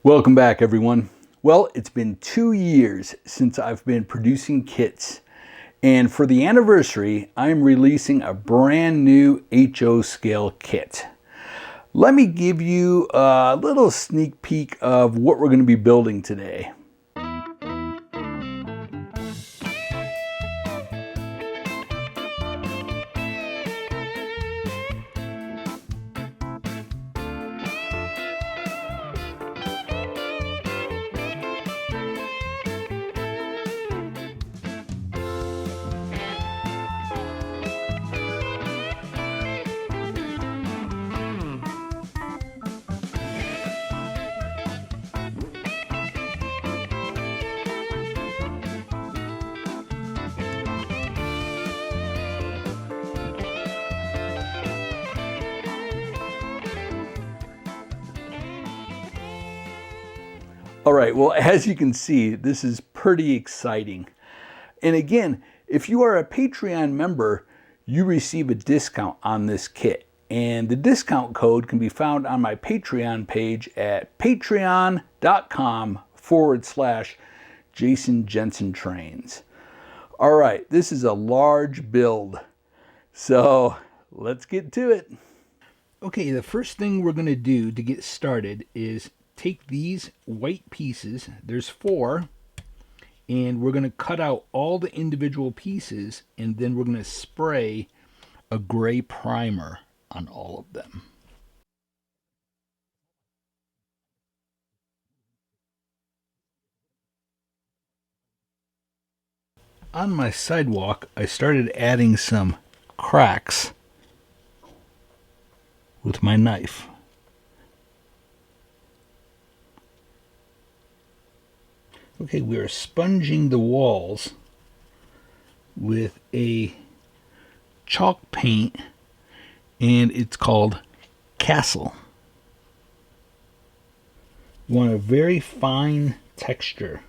Welcome back, everyone. Well, it's been 2 years since I've been producing kits, and for the anniversary, I'm releasing a brand new HO scale kit. Let me give you a little sneak peek of what we're going to be building today. All right, well, as you can see, this is pretty exciting. And again, if you are a Patreon member, you receive a discount on this kit. And the discount code can be found on my Patreon page at patreon.com/Jason Jensen Trains. All right, this is a large build, so let's get to it. Okay, the first thing we're going to do to get started is take these white pieces, there's 4, and we're going to cut out all the individual pieces, and then we're going to spray a gray primer on all of them. On my sidewalk, I started adding some cracks with my knife. Okay, we are sponging the walls with a chalk paint, and it's called Castle. You want a very fine texture.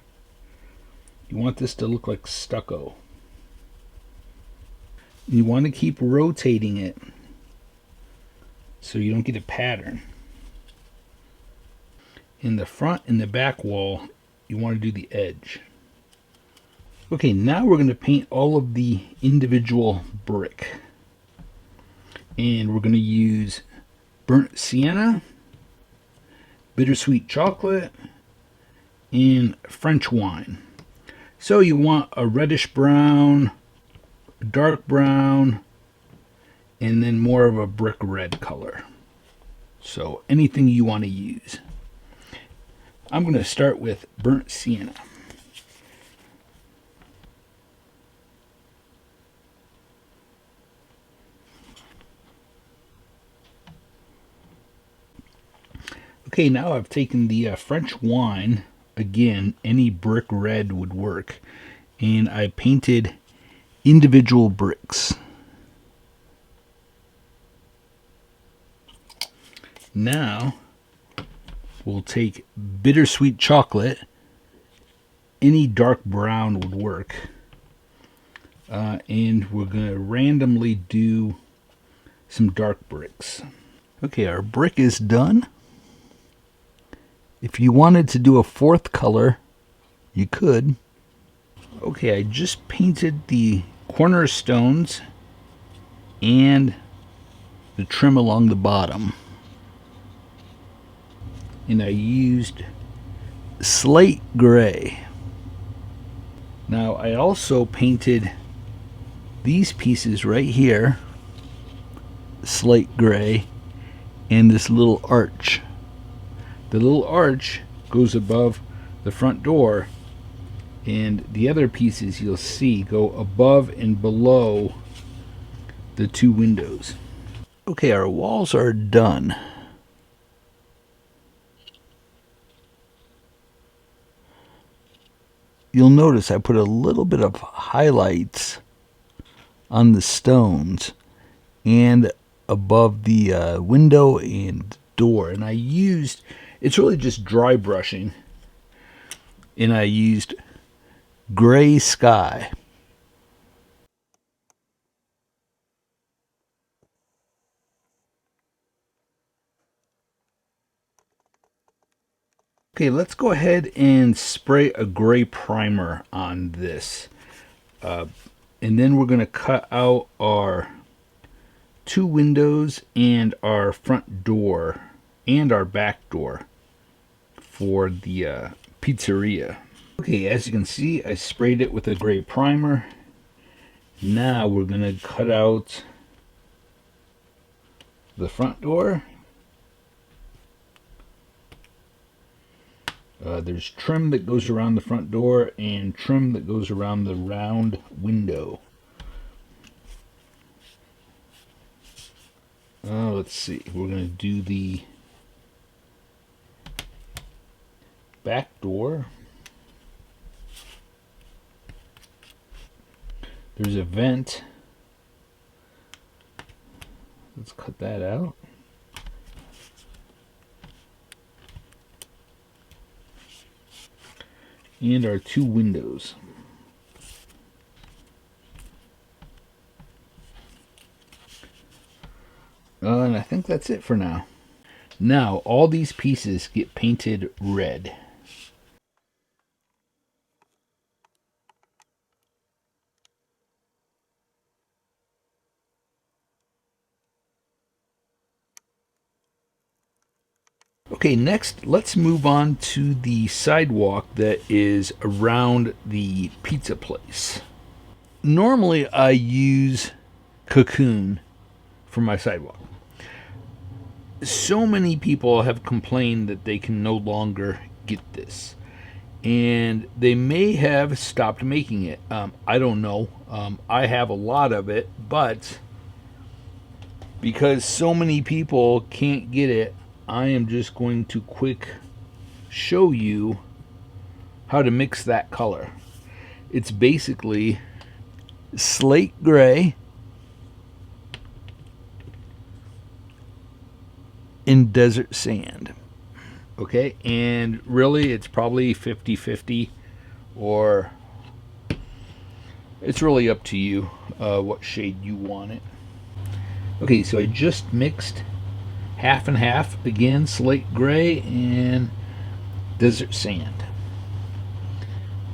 You want this to look like stucco. You want to keep rotating it so you don't get a pattern. In the front and the back wall, you want to do the edge. Okay, now we're going to paint all of the individual brick. And we're going to use burnt sienna, bittersweet chocolate, and French wine. So you want a reddish brown, a dark brown, and then more of a brick red color. So anything you want to use. I'm going to start with burnt sienna. Okay, now I've taken the French wine, again, any brick red would work, and I painted individual bricks. Now, we'll take bittersweet chocolate, any dark brown would work, and we're going to randomly do some dark bricks. Okay, our brick is done. If you wanted to do a 4th color, you could. Okay, I just painted the cornerstones and the trim along the bottom. And I used slate gray. Now I also painted these pieces right here, slate gray, and this little arch. The little arch goes above the front door, and the other pieces you'll see go above and below the 2 windows. Okay, our walls are done. You'll notice I put a little bit of highlights on the stones and above the window and door, and I used, it's really just dry brushing, and I used gray sky. Okay, let's go ahead and spray a gray primer on this. And then we're going to cut out our 2 windows and our front door and our back door for the pizzeria. Okay, as you can see, I sprayed it with a gray primer. Now we're going to cut out the front door. There's trim that goes around the front door and trim that goes around the round window. Let's see. We're going to do the back door. There's a vent. Let's cut that out. And our 2 windows. And I think that's it for now. Now, all these pieces get painted red. Okay, next let's move on to the sidewalk that is around the pizza place. Normally I use Cocoon for my sidewalk. So many people have complained that they can no longer get this, and they may have stopped making it. I don't know. I have a lot of it, but because so many people can't get it, I am just going to quick show you how to mix that color. It's basically slate gray and desert sand. Okay, and really it's probably 50-50, or it's really up to you what shade you want it. Okay, so I just mixed half and half, again, slate gray and desert sand.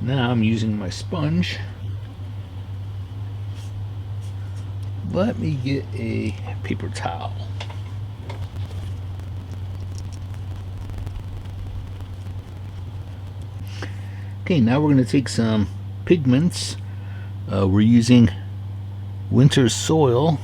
Now I'm using my sponge. Let me get a paper towel. Okay, now we're going to take some pigments. We're using winter soil.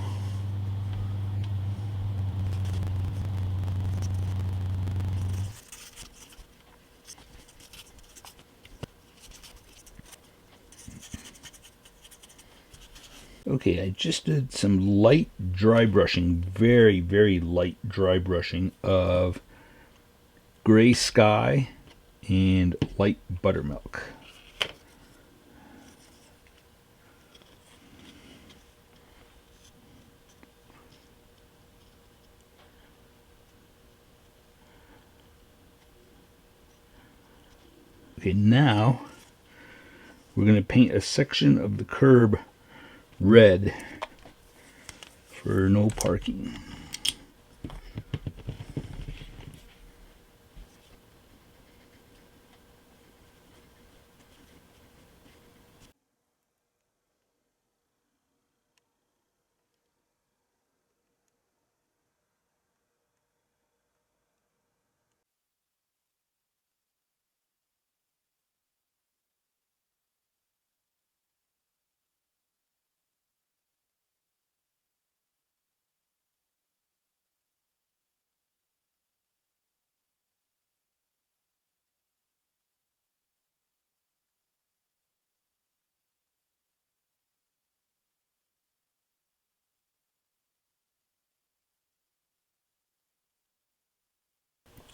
Okay, I just did some light dry brushing, very, very light dry brushing of gray sky and light buttermilk. Okay, now we're going to paint a section of the curb red for no parking.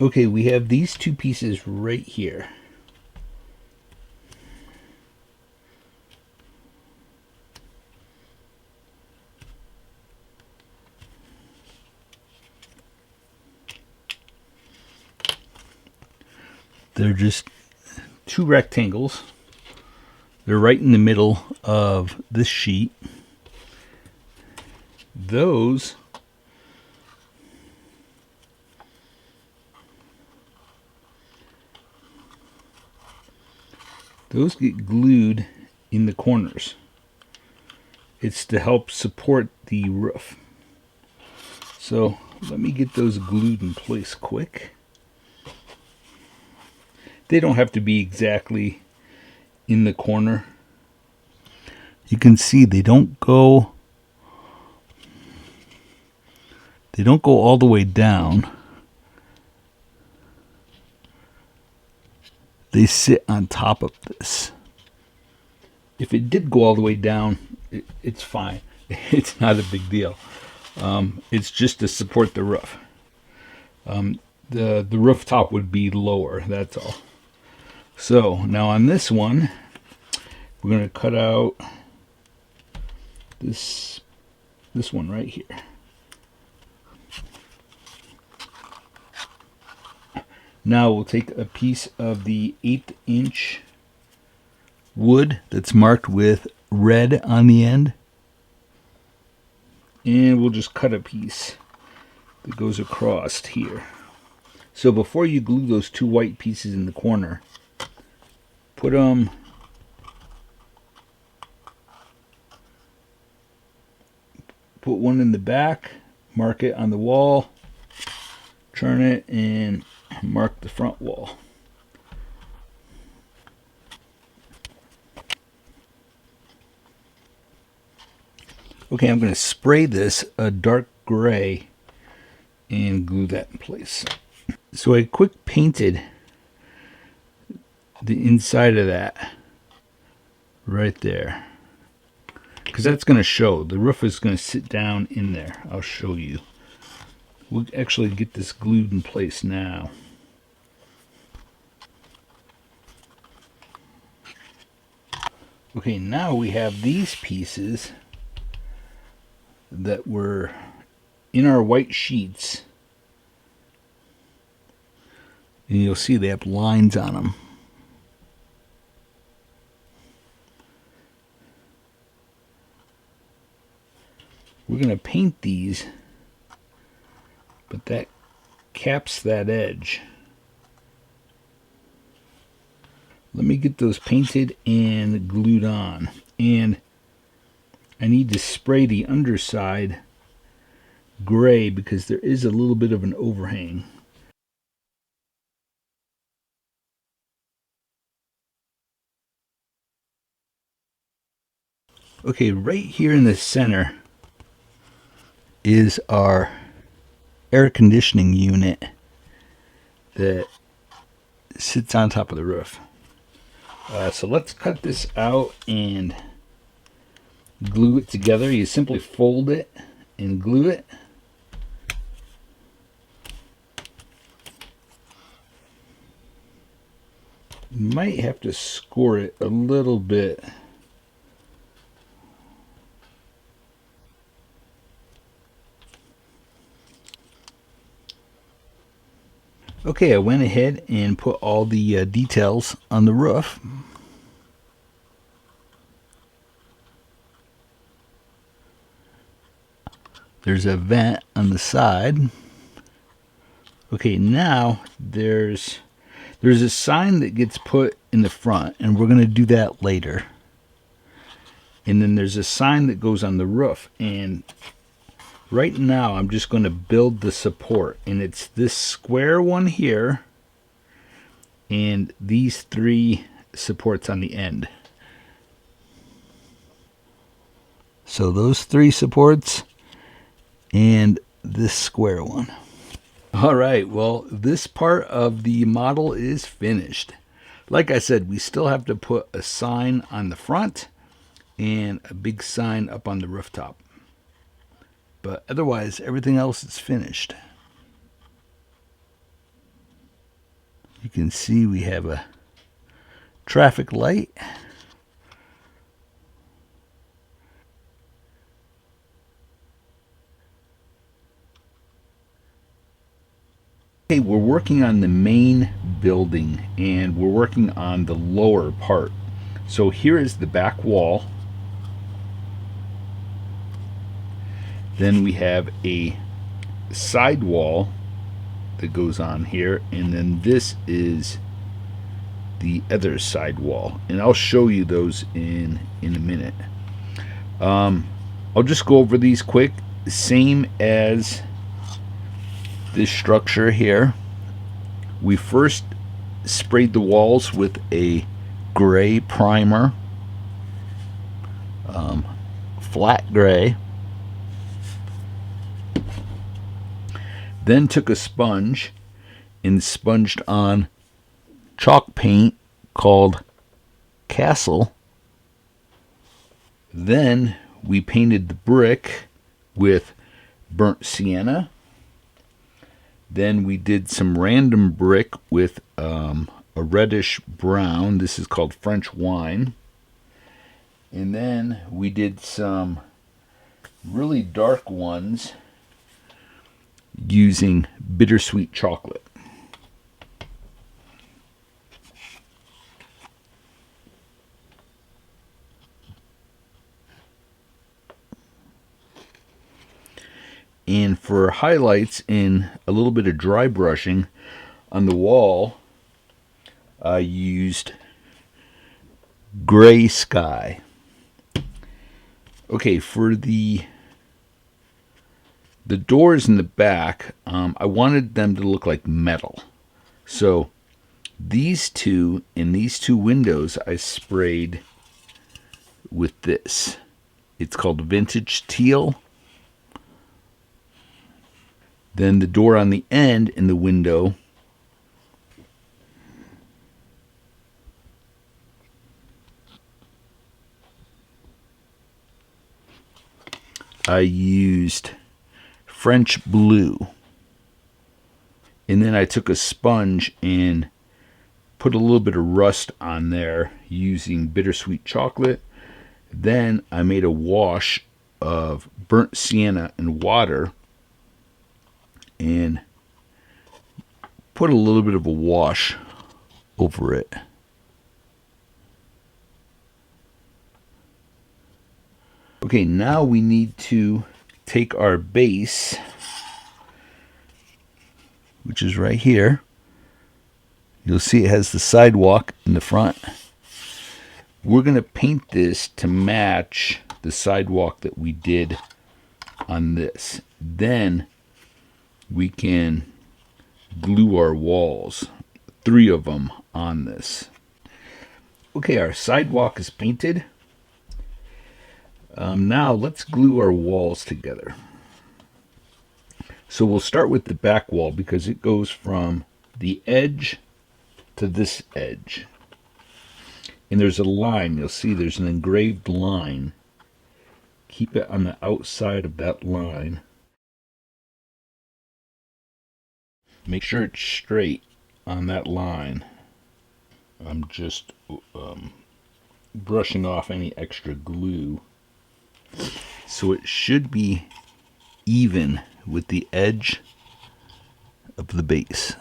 Okay, we have these 2 pieces right here. They're just 2 rectangles. They're right in the middle of this sheet. Those Those get glued in the corners. It's to help support the roof. So let me get those glued in place quick. They don't have to be exactly in the corner. You can see they don't go all the way down. They sit on top of this. If it did go all the way down, it's fine. It's not a big deal. It's just to support the roof. The rooftop would be lower, that's all. So now on this one, we're going to cut out this one right here. Now we'll take a piece of the 1/8 inch wood that's marked with red on the end, and we'll just cut a piece that goes across here. So before you glue those 2 white pieces in the corner, put one in the back, mark it on the wall, turn it, and mark the front wall. Okay, I'm going to spray this a dark gray and glue that in place. So I quick painted the inside of that right there, because that's going to show. The roof is going to sit down in there. I'll show you. We'll actually get this glued in place now. Okay, now we have these pieces that were in our white sheets, and you'll see they have lines on them. We're going to paint these, but that caps that edge. Let me get those painted and glued on, and I need to spray the underside gray because there is a little bit of an overhang. Okay, right here in the center is our air conditioning unit that sits on top of the roof. So let's cut this out and glue it together. You simply fold it and glue it. You might have to score it a little bit. Okay, I went ahead and put all the details on the roof. There's a vent on the side. Okay, now there's a sign that gets put in the front, and we're going to do that later. And then there's a sign that goes on the roof, and right now I'm just going to build the support, and it's this square one here and these 3 supports on the end. So those 3 supports and this square one. Alright, well, this part of the model is finished. Like I said, we still have to put a sign on the front and a big sign up on the rooftop. But otherwise, everything else is finished. You can see we have a traffic light. Okay, we're working on the main building, and we're working on the lower part. So here is the back wall. Then we have a side wall that goes on here, and then this is the other side wall, and I'll show you those in a minute. I'll just go over these quick. Same as this structure here. We first sprayed the walls with a gray primer, flat gray. Then took a sponge and sponged on chalk paint called Castle. Then we painted the brick with burnt sienna. Then we did some random brick with a reddish brown. This is called French wine. And then we did some really dark ones using bittersweet chocolate. And for highlights and a little bit of dry brushing on the wall, I used gray sky. Okay, for the doors in the back, I wanted them to look like metal. So these two windows I sprayed with this. It's called Vintage Teal. Then the door on the end in the window, I used French blue. And then I took a sponge and put a little bit of rust on there using bittersweet chocolate. Then I made a wash of burnt sienna and water and put a little bit of a wash over it. Okay, now we need to take our base, which is right here. You'll see it has the sidewalk in the front. We're going to paint this to match the sidewalk that we did on this. Then we can glue our walls, 3 of them, on this. Okay, our sidewalk is painted. Now let's glue our walls together. So we'll start with the back wall because it goes from the edge to this edge. And there's a line. You'll see there's an engraved line. Keep it on the outside of that line. Make sure it's straight on that line. I'm just brushing off any extra glue. So it should be even with the edge of the base.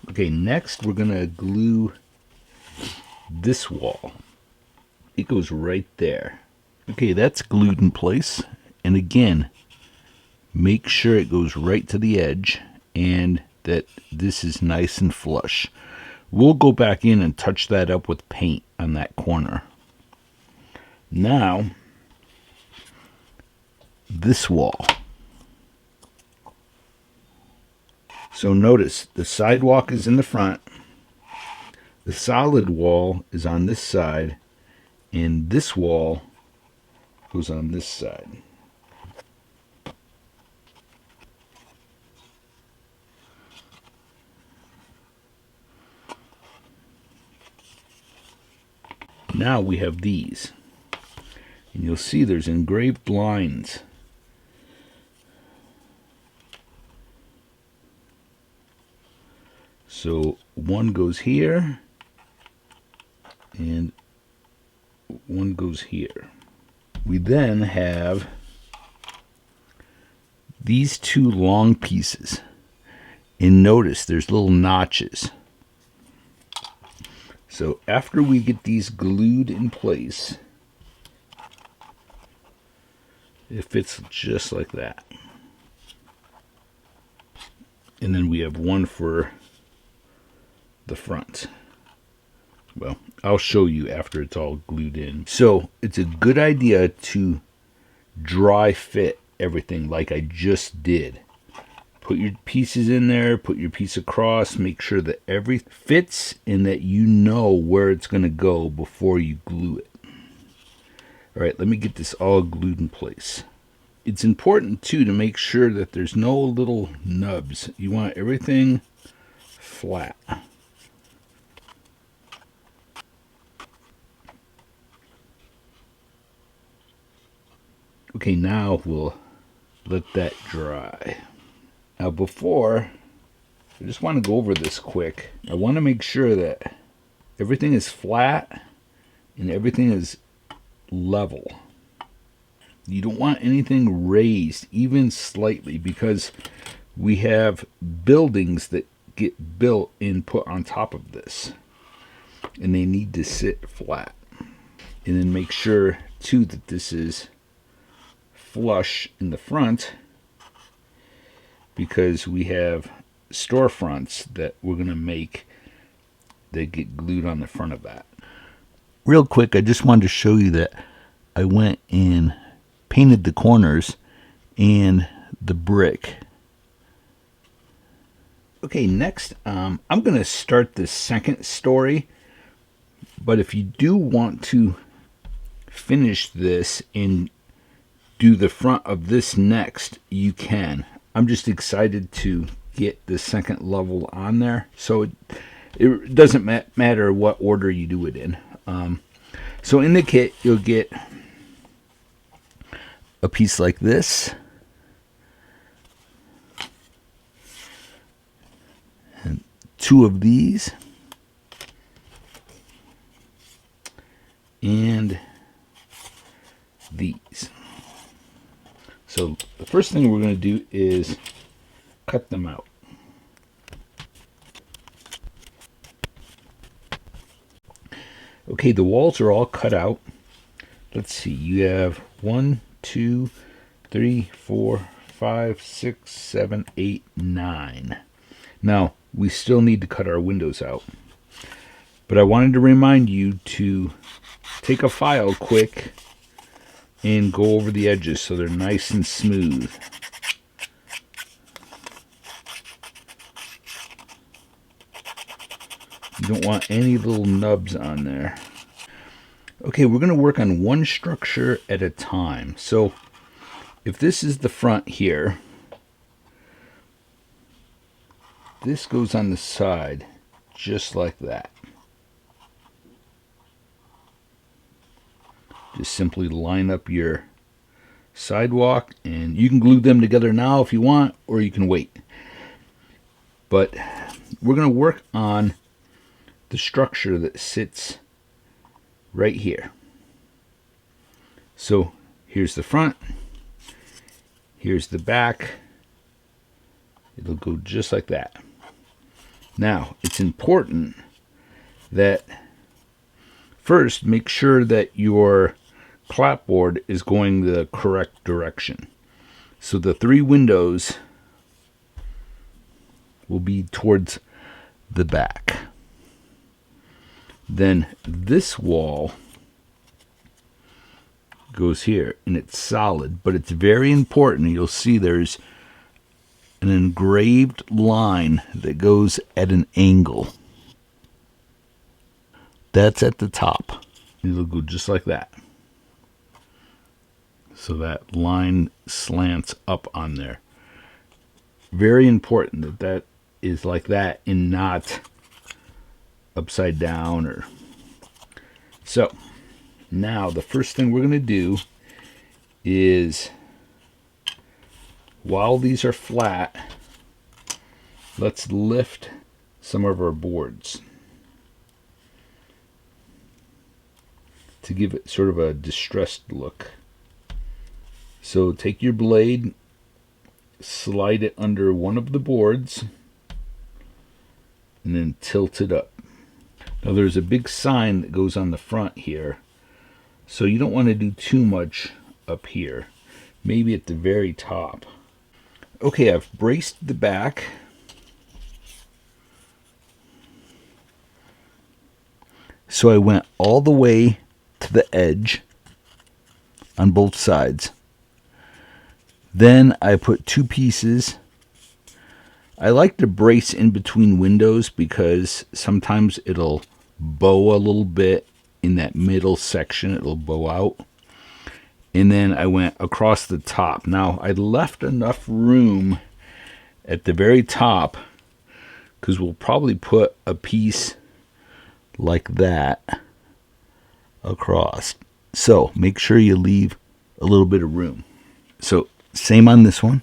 Okay, next we're going to glue this wall. It goes right there. Okay, that's glued in place. And again, make sure it goes right to the edge and that this is nice and flush. We'll go back in and touch that up with paint on that corner. Now, this wall. So notice the sidewalk is in the front, the solid wall is on this side, and this wall goes on this side. Now we have these, and you'll see there's engraved lines. So one goes here, and one goes here. We then have these 2 long pieces, and notice there's little notches. So after we get these glued in place, it fits just like that. And then we have one for the front. Well, I'll show you after it's all glued in. So it's a good idea to dry fit everything like I just did. Put your pieces in there, put your piece across, make sure that everything fits and that you know where it's going to go before you glue it. All right, let me get this all glued in place. It's important too to make sure that there's no little nubs. You want everything flat. Okay, now we'll let that dry. Now before, I just want to go over this quick. I want to make sure that everything is flat and everything is level. You don't want anything raised even slightly, because we have buildings that get built and put on top of this, and they need to sit flat. And then make sure too that this is flush in the front, because we have storefronts that we're going to make that get glued on the front of that. Real quick, I just wanted to show you that I went and painted the corners and the brick. Okay, next I'm going to start the second story, but if you do want to finish this and do the front of this next, you can. I'm just excited to get the second level on there, so it doesn't matter what order you do it in. So in the kit you'll get a piece like this, and two of these, and these. So the first thing we're going to do is cut them out. Okay, the walls are all cut out. Let's see, you have 1, 2, 3, 4, 5, 6, 7, 8, 9. Now, we still need to cut our windows out. But I wanted to remind you to take a file quick and go over the edges so they're nice and smooth. You don't want any little nubs on there. Okay, we're going to work on one structure at a time. So if this is the front here, this goes on the side just like that. Just simply line up your sidewalk, and you can glue them together now if you want, or you can wait. But we're going to work on the structure that sits right here. So here's the front, here's the back. It'll go just like that. Now it's important that first make sure that your clapboard is going the correct direction. So the 3 windows will be towards the back. Then this wall goes here, and it's solid, but it's very important. You'll see there's an engraved line that goes at an angle. That's at the top. It'll go just like that. So that line slants up on there. Very important that that is like that and not upside down. Or so now the first thing we're going to do is, while these are flat, let's lift some of our boards to give it sort of a distressed look. So take your blade, slide it under one of the boards, and then tilt it up. Now there's a big sign that goes on the front here, so you don't want to do too much up here. Maybe at the very top. Okay, I've braced the back. So I went all the way to the edge on both sides. Then I put two pieces. I like to brace in between windows because sometimes it'll bow a little bit in that middle section. It'll bow out. And then I went across the top. Now, I left enough room at the very top because we'll probably put a piece like that across. So make sure you leave a little bit of room. So same on this one.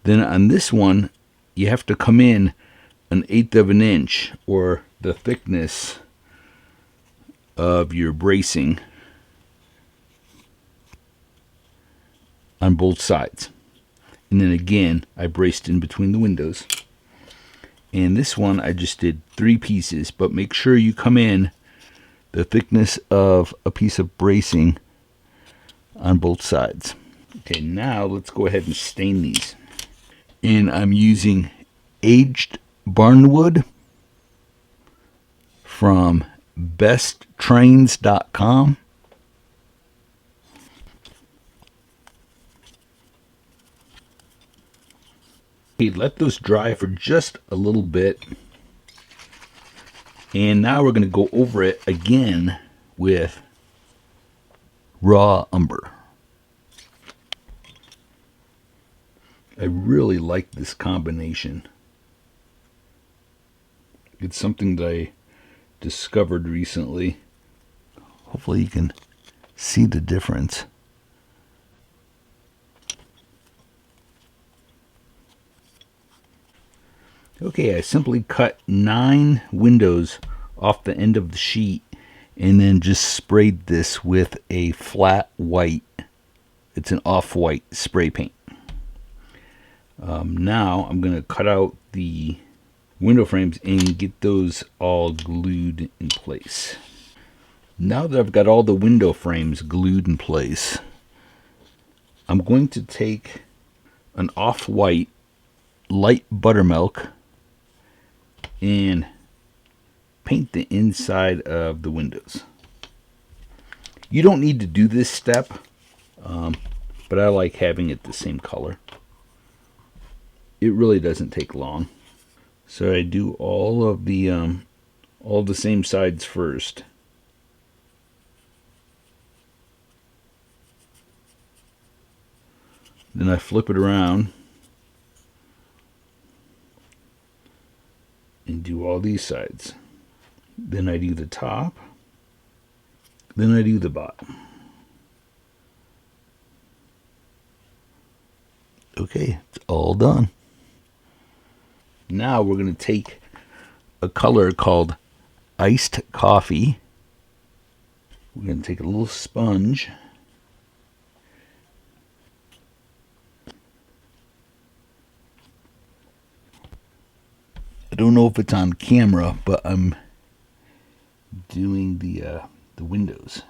Then on this one, you have to come in 1/8 of an inch, or the thickness of your bracing on both sides. And then again, I braced in between the windows. And this one, I just did 3 pieces, but make sure you come in the thickness of a piece of bracing on both sides. Okay, now let's go ahead and stain these. And I'm using aged barnwood from besttrains.com. Okay, let those dry for just a little bit. And now we're going to go over it again with raw umber. I really like this combination. It's something that I discovered recently. Hopefully you can see the difference. Okay, I simply cut 9 windows off the end of the sheet and then just sprayed this with a flat white. It's an off-white spray paint. Now I'm going to cut out the window frames and get those all glued in place. Now that I've got all the window frames glued in place, I'm going to take an off-white light buttermilk and paint the inside of the windows. You don't need to do this step, but I like having it the same color. It really doesn't take long. So I do all the same sides first. Then I flip it around and do all these sides. Then I do the top. Then I do the bottom. Okay, it's all done. Now we're going to take a color called iced coffee. We're going to take a little sponge. I don't know if it's on camera, but I'm doing the windows.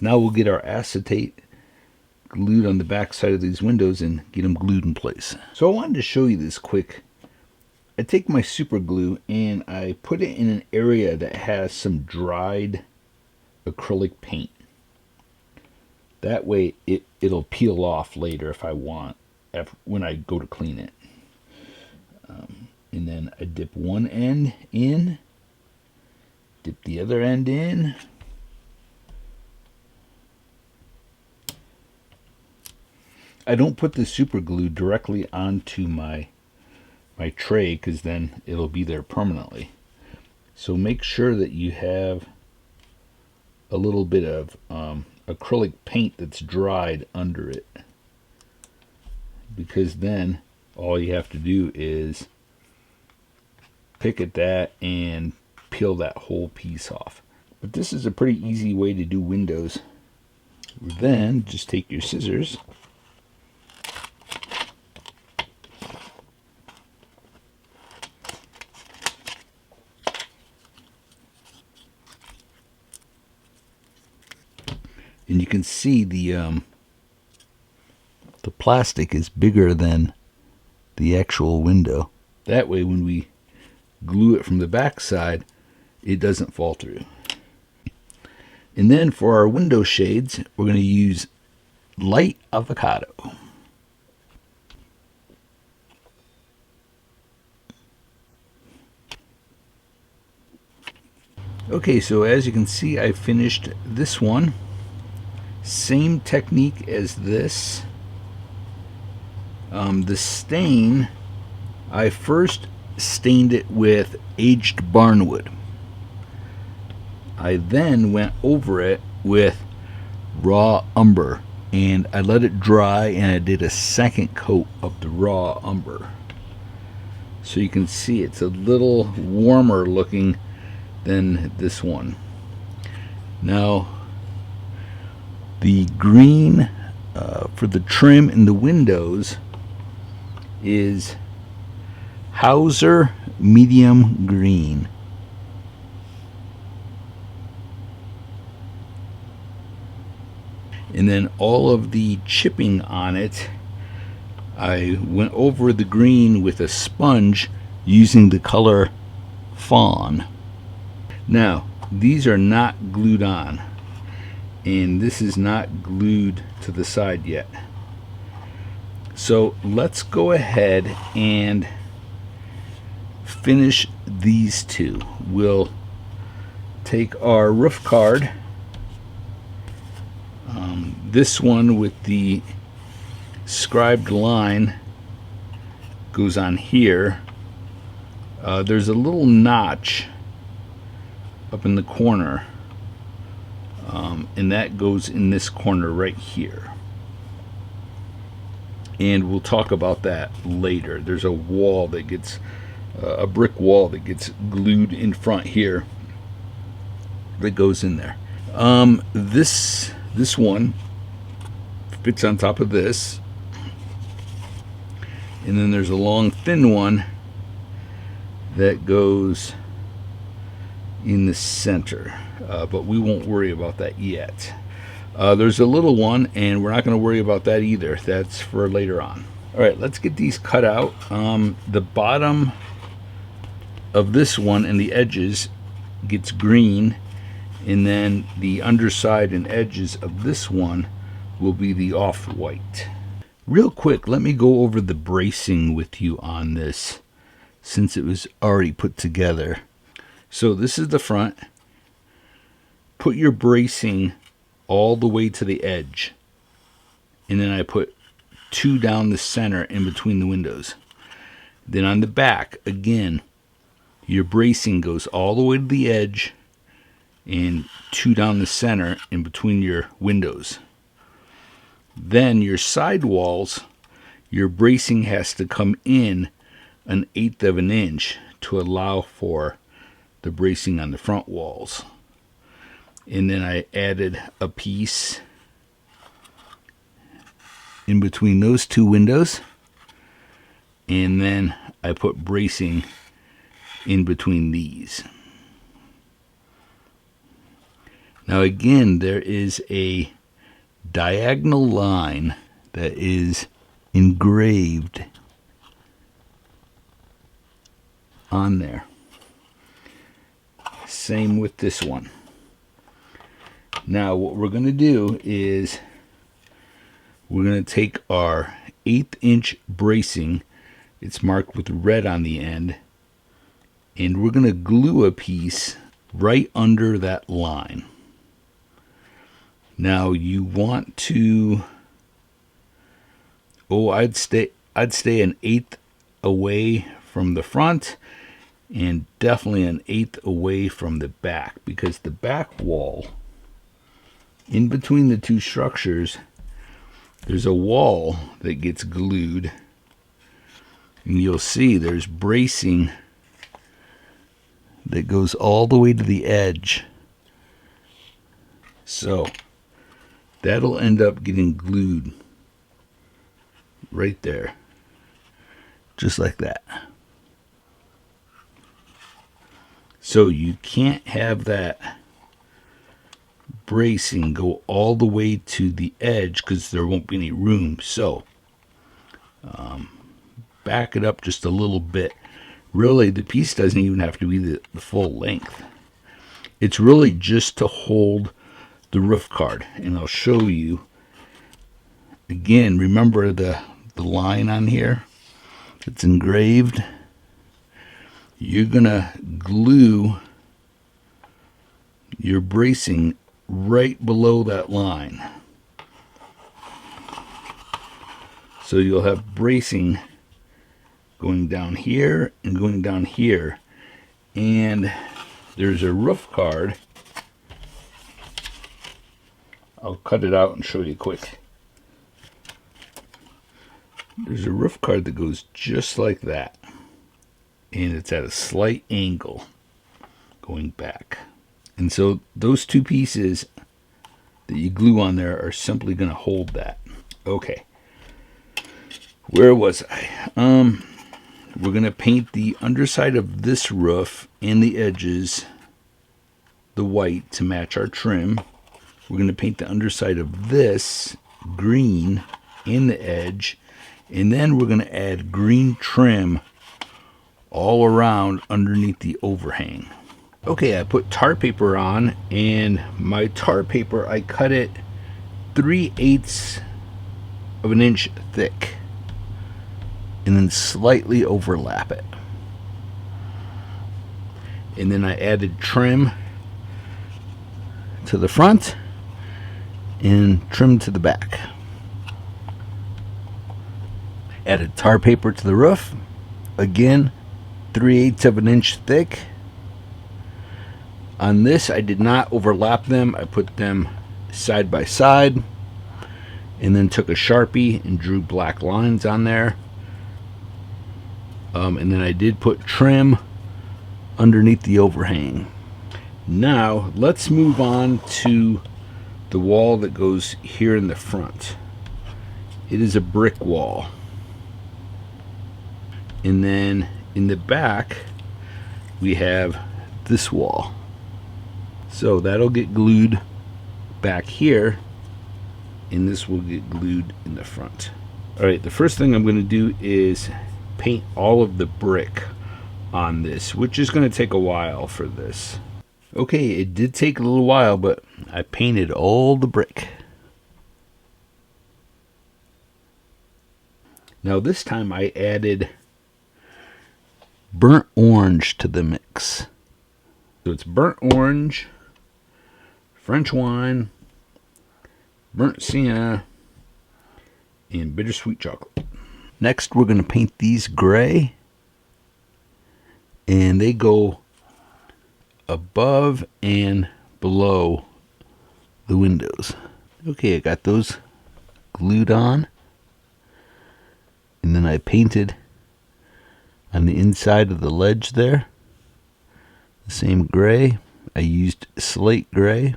Now we'll get our acetate glued on the back side of these windows and get them glued in place. So I wanted to show you this quick. I take my super glue and I put it in an area that has some dried acrylic paint. That way it'll peel off later if I want, when I go to clean it. And then I dip one end in, dip the other end in. I don't put the super glue directly onto my tray because then it'll be there permanently. So make sure that you have a little bit of acrylic paint that's dried under it, because then all you have to do is pick at that and peel that whole piece off. But this is a pretty easy way to do windows. Then just take your scissors and you can see the plastic is bigger than the actual window. That way when we glue it from the back side, it doesn't fall through. And then for our window shades, we're going to use light avocado. Okay, so as you can see, I finished this one. Same technique as this. The stain, I first stained it with aged barnwood. I then went over it with raw umber, and I let it dry, and I did a second coat of the raw umber. So you can see it's a little warmer looking than this one. Now, the green for the trim in the windows is Hauser medium green. And then all of the chipping on it, I went over the green with a sponge using the color fawn. Now, these are not glued on, and this is not glued to the side yet. So let's go ahead and finish these two. We'll take our roof card, this one with the scribed line goes on here. There's a little notch up in the corner, and that goes in this corner right here. And we'll talk about that later. There's a wall that gets a brick wall that gets glued in front here that goes in there. This one fits on top of this, and then there's a long thin one that goes in the center, but we won't worry about that yet. There's a little one, and we're not going to worry about that either. That's for later on. All right, let's get these cut out. The bottom of this one and the edges gets green, and then the underside and edges of this one will be the off-white. Real quick, let me go over the bracing with you on this, since it was already put together. So this is the front. Put your bracing all the way to the edge, and then I put 2 down the center in between the windows. Then on the back, again, your bracing goes all the way to the edge and 2 down the center in between your windows. Then your side walls, your bracing has to come in 1/8 of an inch to allow for the bracing on the front walls. And then I added a piece in between those 2 windows, and then I put bracing in between these. Now again, there is a diagonal line that is engraved on there. Same with this one. Now what we're going to do is we're going to take our 1/8 inch bracing, it's marked with red on the end, and we're going to glue a piece right under that line. Now you want to, I'd stay 1/8 away from the front, and definitely 1/8 away from the back, because the back wall, in between the 2 structures, there's a wall that gets glued, and you'll see there's bracing that goes all the way to the edge. So that'll end up getting glued right there, just like that. So you can't have that bracing go all the way to the edge, because there won't be any room. So back it up just a little bit. Really, the piece doesn't even have to be the full length. It's really just to hold the roof card, and I'll show you. Again, remember the line on here that's engraved? You're gonna glue your bracing right below that line. So you'll have bracing going down here and going down here. And there's a roof card. I'll cut it out and show you quick. There's a roof card that goes just like that. And it's at a slight angle going back. And so those two pieces that you glue on there are simply going to hold that. Okay. Where was I? We're going to paint the underside of this roof and the edges the white to match our trim. We're going to paint the underside of this green in the edge, and then we're going to add green trim all around underneath the overhang. Okay, I put tar paper on, and my tar paper, I cut it 3/8 of an inch thick and then slightly overlap it. And then I added trim to the front and trim to the back. Added tar paper to the roof, again 3/8 of an inch thick. On this, I did not overlap them. I put them side by side and then took a Sharpie and drew black lines on there. And then I did put trim underneath the overhang. Now let's move on to the wall that goes here in the front. It is a brick wall. And then in the back we have this wall. So that'll get glued back here, and this will get glued in the front. Alright, the first thing I'm going to do is paint all of the brick on this, which is going to take a while for this. Okay, it did take a little while, but I painted all the brick. Now this time I added burnt orange to the mix. So it's burnt orange, French wine, burnt sienna, and bittersweet chocolate. Next we're going to paint these gray, and they go above and below the windows. Okay, I got those glued on, and then I painted on the inside of the ledge there the same gray. I used slate gray.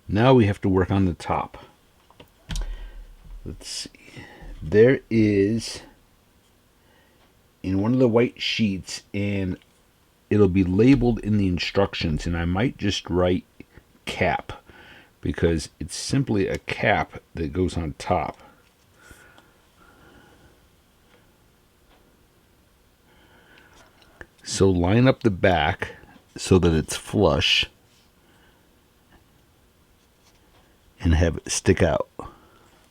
Now we have to work on the top. Let's see. There is in one of the white sheets, and it'll be labeled in the instructions, and I might just write cap because it's simply a cap that goes on top. So line up the back so that it's flush and have it stick out.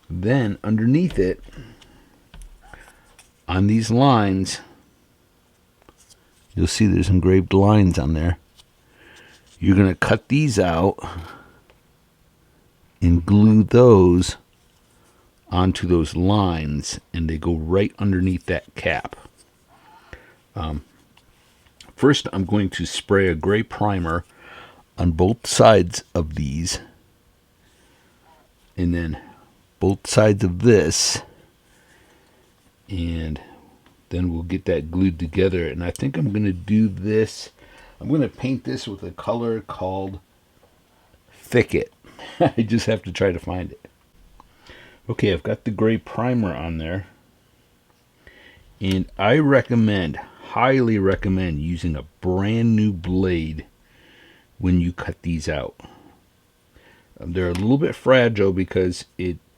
Then underneath it, on these lines, you'll see there's engraved lines on there. You're going to cut these out and glue those onto those lines, and they go right underneath that cap. First, I'm going to spray a gray primer on both sides of these, and then both sides of this, and then we'll get that glued together. And I think I'm going to do this. I'm going to paint this with a color called Thicket. I just have to try to find it. Okay, I've got the gray primer on there, and I highly recommend using a brand new blade when you cut these out. They're a little bit fragile because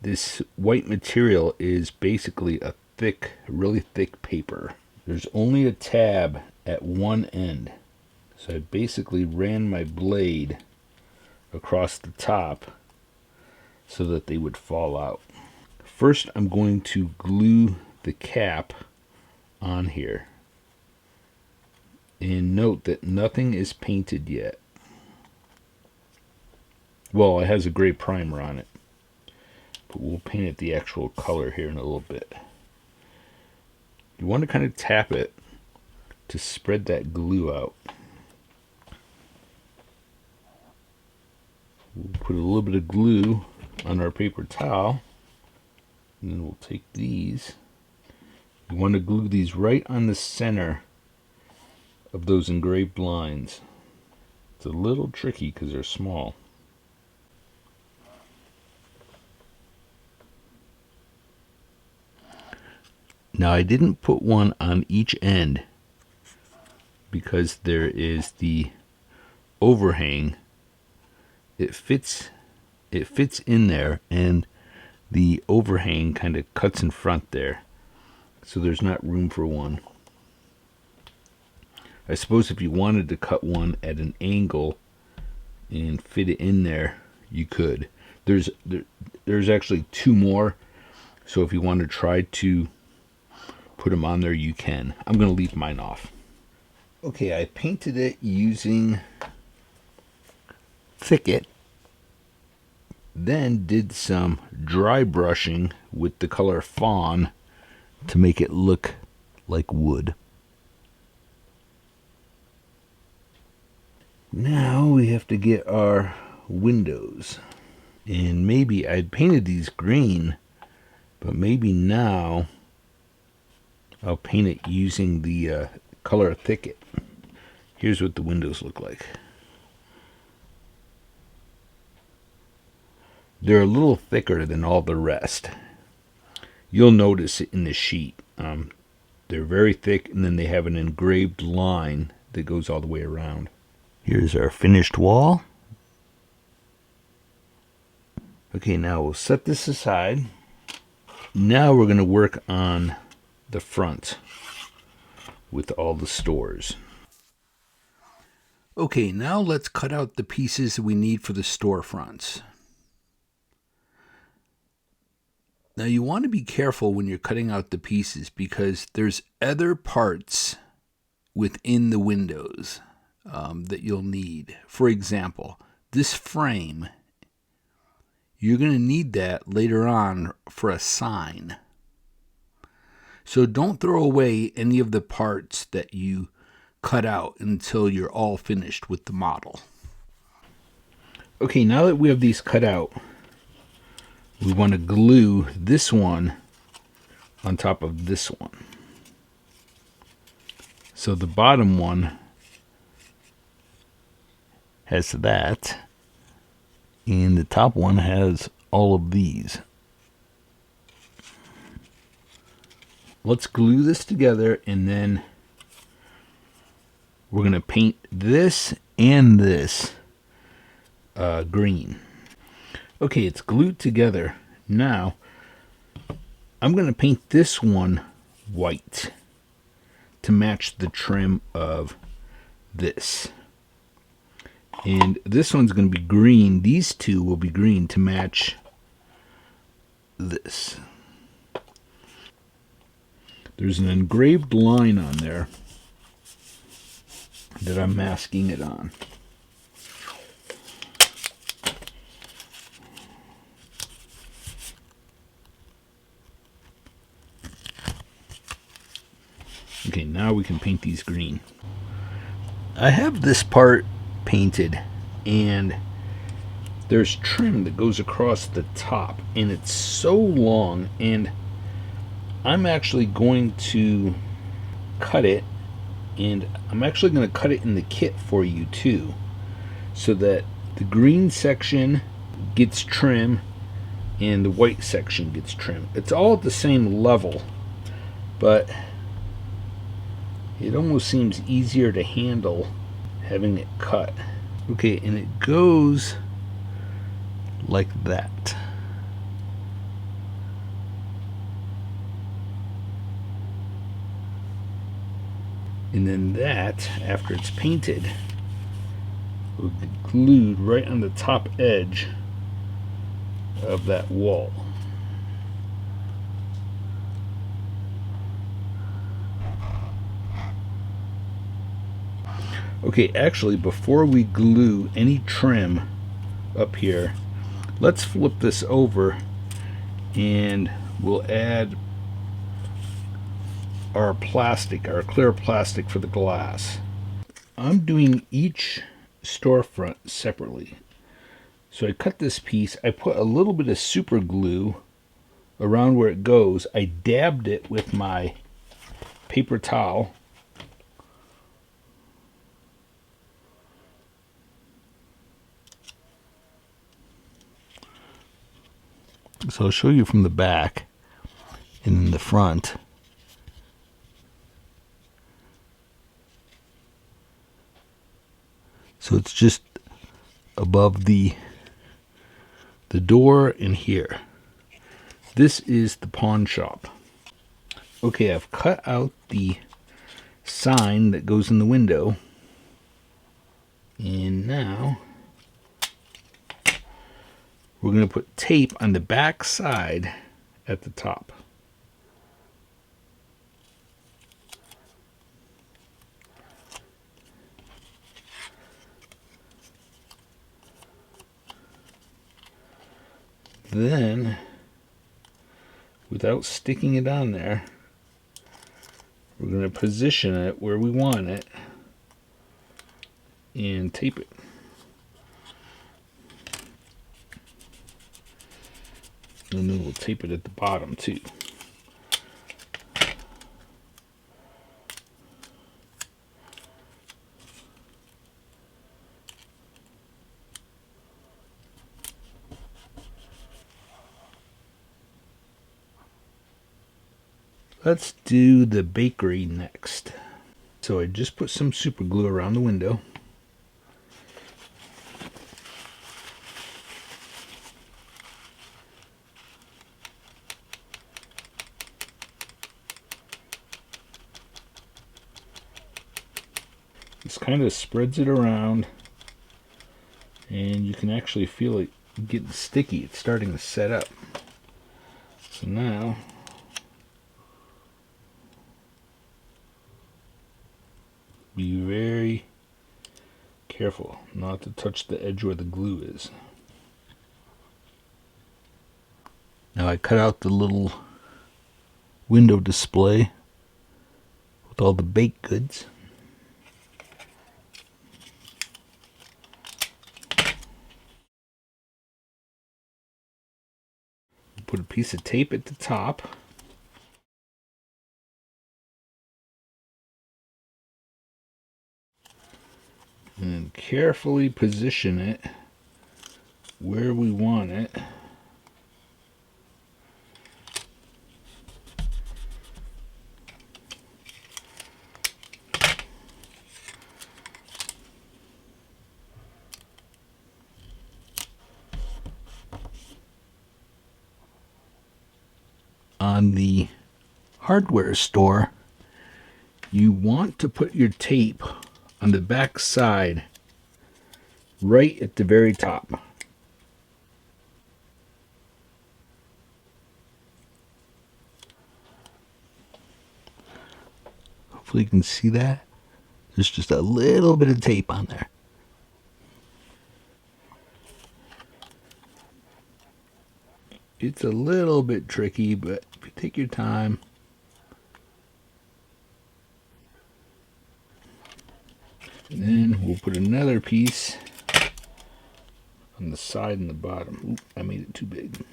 this white material is basically a really thick paper. There's only a tab at one end, So I basically ran my blade across the top so that they would fall out. First, I'm going to glue the cap on here. And note that nothing is painted yet. Well, it has a gray primer on it, but we'll paint it the actual color here in a little bit. You want to kind of tap it to spread that glue out. We'll put a little bit of glue on our paper towel, and then we'll take these. You want to glue these right on the center of those engraved lines. It's a little tricky because they're small. Now I didn't put one on each end because there is the overhang. It fits in there, and the overhang kind of cuts in front there, so there's not room for one. I suppose if you wanted to cut one at an angle and fit it in there, you could. There's actually two more, so if you want to try to put them on there, you can. I'm going to leave mine off. Okay, I painted it using Thicket, then did some dry brushing with the color fawn to make it look like wood. Now we have to get our windows. And maybe I painted these green, but maybe now I'll paint it using the color Thicket. Here's what the windows look like. They're a little thicker than all the rest. You'll notice it in the sheet. They're very thick, and then they have an engraved line that goes all the way around. Here's our finished wall. Okay, now we'll set this aside. Now we're going to work on the front with all the stores. Okay, now let's cut out the pieces that we need for the storefronts. Now you want to be careful when you're cutting out the pieces because there's other parts within the windows that you'll need. For example, this frame, you're going to need that later on for a sign. So don't throw away any of the parts that you cut out until you're all finished with the model. Okay, now that we have these cut out, we want to glue this one on top of this one. So the bottom one has that, and the top one has all of these. Let's glue this together, and then we're going to paint this and this green. Okay, it's glued together. Now, I'm going to paint this one white to match the trim of this. And this one's going to be green. These two will be green to match this. There's an engraved line on there that I'm masking it on. Okay, now we can paint these green. I have this part painted, and there's trim that goes across the top, and it's so long, and I'm actually going to cut it, and I'm actually going to cut it in the kit for you too, so that the green section gets trim and the white section gets trim. It's all at the same level, but it almost seems easier to handle having it cut. Okay, and it goes like that. And then that, after it's painted, will be glued right on the top edge of that wall. Okay, actually, before we glue any trim up here, let's flip this over and we'll add our plastic, our clear plastic for the glass. I'm doing each storefront separately. So I cut this piece, I put a little bit of super glue around where it goes. I dabbed it with my paper towel. So I'll show you from the back and in the front. So it's just above the door in here. This is the pawn shop. Okay, I've cut out the sign that goes in the window. And now we're going to put tape on the back side at the top. Then, without sticking it on there, we're going to position it where we want it and tape it. And then we'll tape it at the bottom too. Let's do the bakery next. So I just put some super glue around the window. This kind of spreads it around, and you can actually feel it getting sticky. It's starting to set up. So now be very careful not to touch the edge where the glue is. Now I cut out the little window display with all the baked goods. Put a piece of tape at the top. And then carefully position it where we want it. On the hardware store, you want to put your tape on the back side right at the very top. Hopefully you can see that. There's just a little bit of tape on there. It's a little bit tricky, but if you take your time. And then we'll put another piece on the side and the bottom. Oop, I made it too big.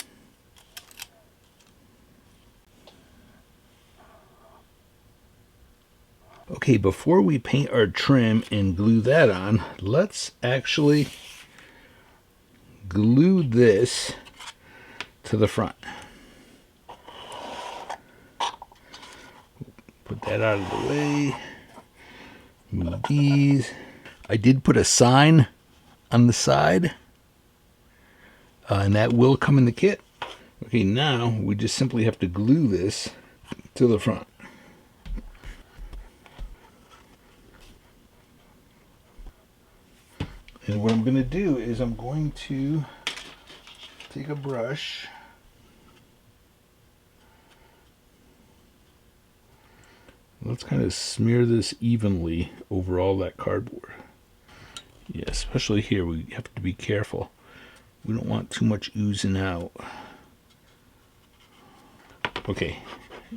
Okay, before we paint our trim and glue that on, let's actually glue this to the front. Put that out of the way. Move these. I did put a sign on the side, and that will come in the kit. Okay, now we just simply have to glue this to the front. And what I'm going to do is I'm going to take a brush. Let's kind of smear this evenly over all that cardboard. Yeah, especially here, we have to be careful. We don't want too much oozing out. Okay,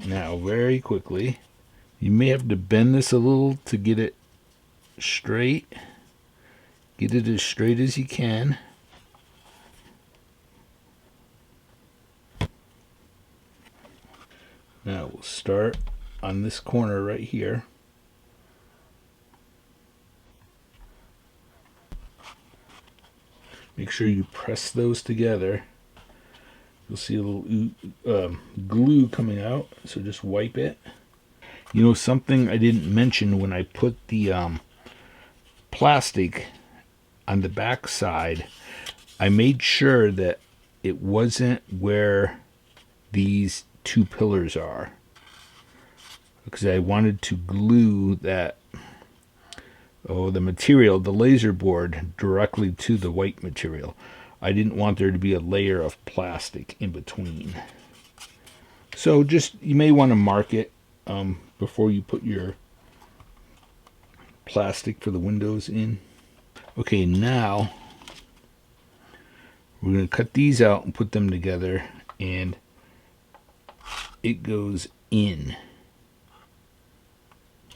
now very quickly, you may have to bend this a little to get it straight. Get it as straight as you can. Now we'll start on this corner right here. Make sure you press those together. You'll see a little glue coming out, so just wipe it. You know, something I didn't mention when I put the plastic on the back side, I made sure that it wasn't where these two pillars are, because I wanted to glue that the material, the laser board, directly to the white material. I didn't want there to be a layer of plastic in between. So just, you may want to mark it before you put your plastic for the windows in. Okay, now we're going to cut these out and put them together, and it goes in.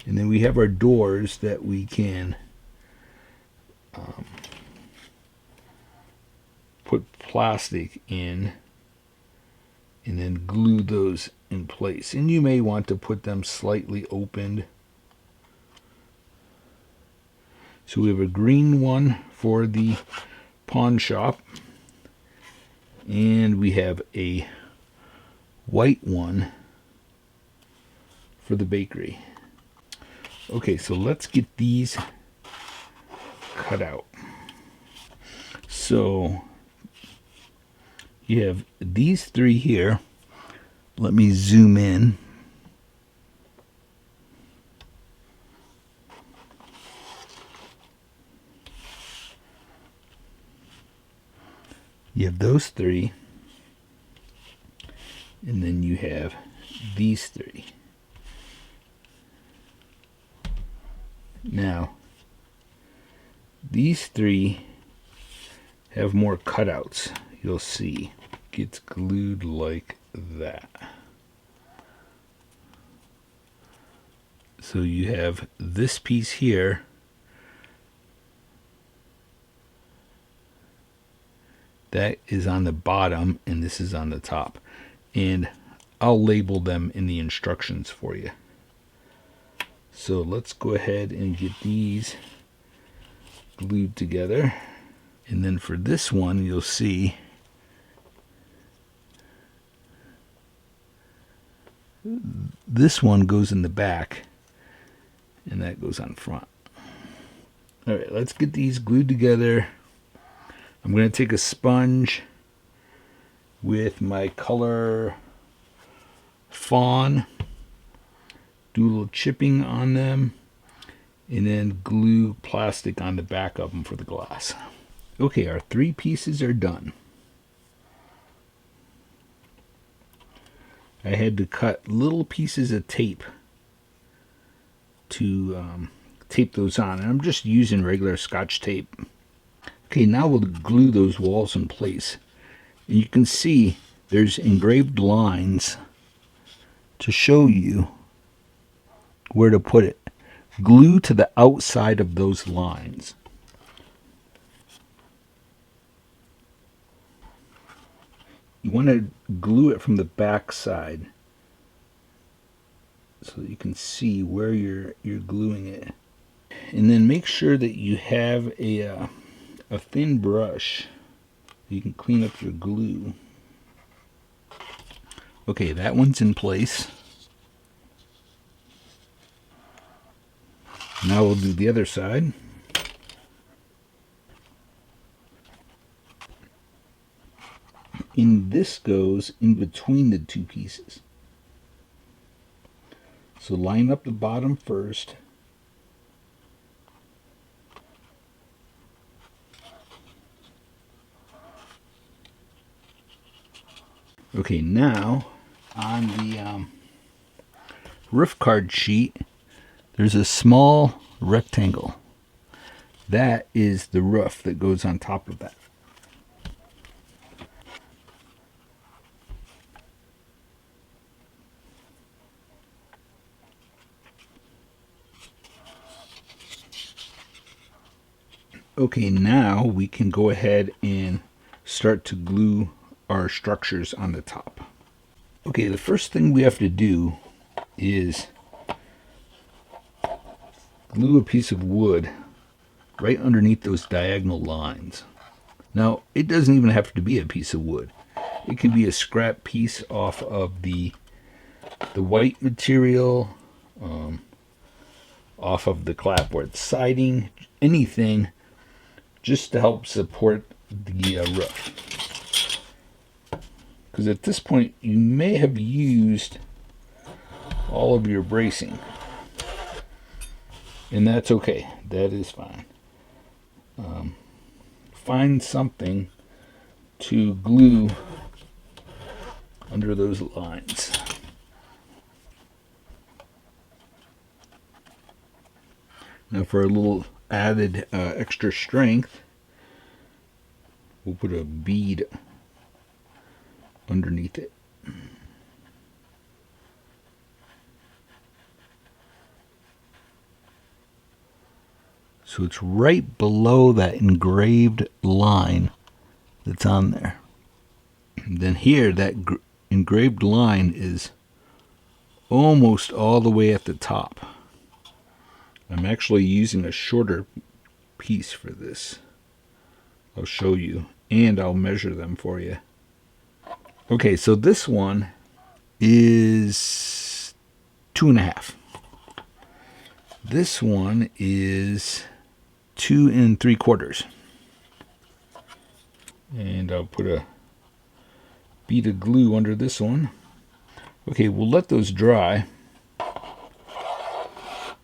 And then we have our doors that we can put plastic in and then glue those in place. And you may want to put them slightly opened. So we have a green one for the pawn shop, and we have a white one for the bakery. Okay, so let's get these cut out. So you have these three here. Let me zoom in. You have those three, and then you have these three. Now, these three have more cutouts. You'll see it gets glued like that. So you have this piece here, that is on the bottom, and this is on the top. And I'll label them in the instructions for you. So let's go ahead and get these glued together. And then for this one, you'll see this one goes in the back, and that goes on front. All right, let's get these glued together. I'm going to take a sponge with my color fawn, do a little chipping on them, and then glue plastic on the back of them for the glass. Okay, our three pieces are done. I had to cut little pieces of tape to tape those on, and I'm just using regular Scotch tape. Okay, now we'll glue those walls in place. And you can see there's engraved lines to show you where to put it. Glue to the outside of those lines. You want to glue it from the back side so that you can see where you're gluing it. And then make sure that you have a thin brush so you can clean up your glue. Okay, that one's in place. Now we'll do the other side. And this goes in between the two pieces. So line up the bottom first. Okay, now on the roof card sheet, there's a small rectangle. That is the roof that goes on top of that. Okay, now we can go ahead and start to glue our structures on the top. Okay, the first thing we have to do is glue a piece of wood right underneath those diagonal lines. Now, it doesn't even have to be a piece of wood. It can be a scrap piece off of the white material, off of the clapboard siding, anything, just to help support the roof. Because at this point, you may have used all of your bracing. And that's okay. That is fine. Find something to glue under those lines. Now for a little added extra strength, we'll put a bead underneath it. So it's right below that engraved line that's on there. And then here, that engraved line is almost all the way at the top. I'm actually using a shorter piece for this. I'll show you, and I'll measure them for you. Okay, so this one is 2.5. This one is 2 3/4. And I'll put a bead of glue under this one. Okay, we'll let those dry. I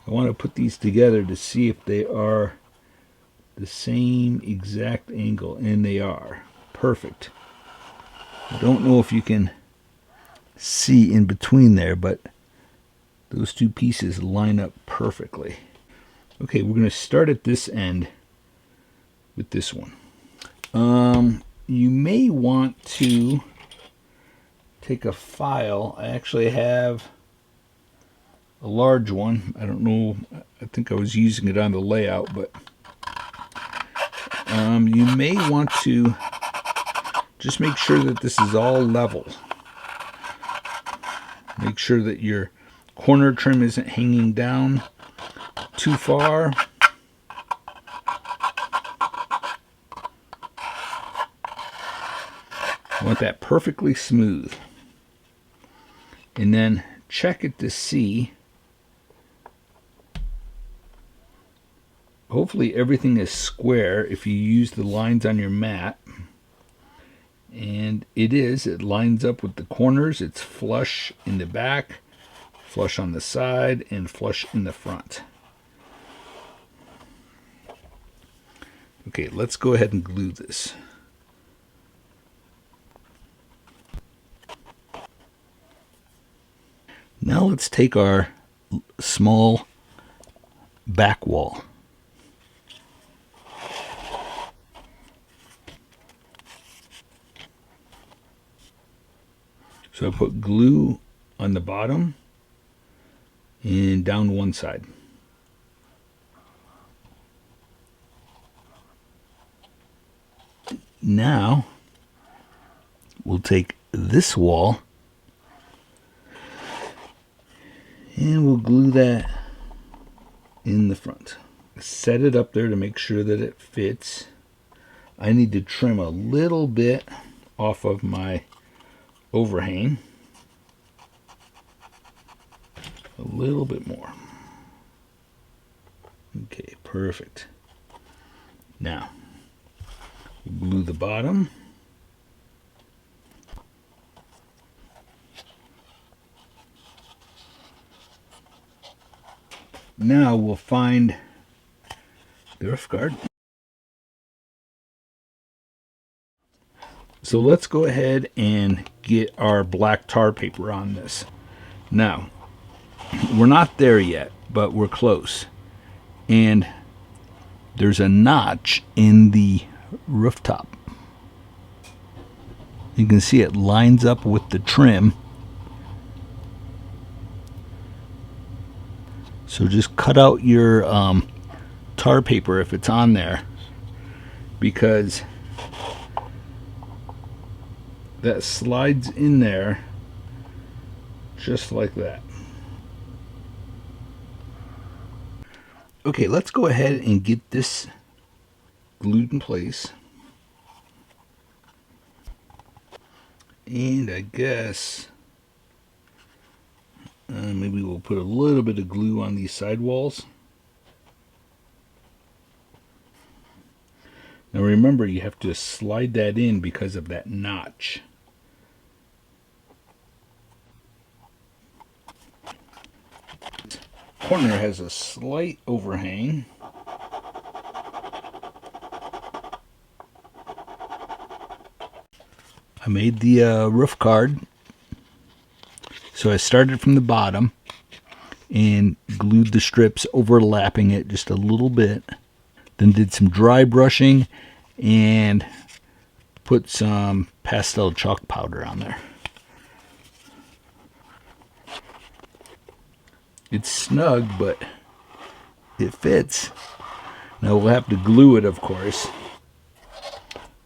want to put these together to see if they are the same exact angle, and they are. Perfect. I don't know if you can see in between there, but those two pieces line up perfectly. Okay, we're going to start at this end with this one. You may want to take a file. I actually have a large one. I don't know, I think I was using it on the layout, but you may want to just make sure that this is all level. Make sure that your corner trim isn't hanging down too far. I want that perfectly smooth. And then check it to see. Hopefully everything is square if you use the lines on your mat. And it is. It lines up with the corners. It's flush in the back, flush on the side, and flush in the front. Okay, let's go ahead and glue this. Now let's take our small back wall. So I put glue on the bottom and down one side. Now we'll take this wall and we'll glue that in the front. Set it up there to make sure that it fits. I need to trim a little bit off of my overhang. A little bit more. Okay, perfect. Now, we'll glue the bottom. Now we'll find the roof guard. So let's go ahead and get our black tar paper on this. Now, we're not there yet, but we're close. And there's a notch in the rooftop. You can see it lines up with the trim. So just cut out your tar paper if it's on there, because that slides in there just like that. Okay, let's go ahead and get this glued in place. And I guess maybe we'll put a little bit of glue on these sidewalls. Now remember, you have to slide that in because of that notch. Corner has a slight overhang. I made the roof card. So I started from the bottom and glued the strips, overlapping it just a little bit. Then did some dry brushing and put some pastel chalk powder on there. It's snug, but it fits. Now we'll have to glue it, of course.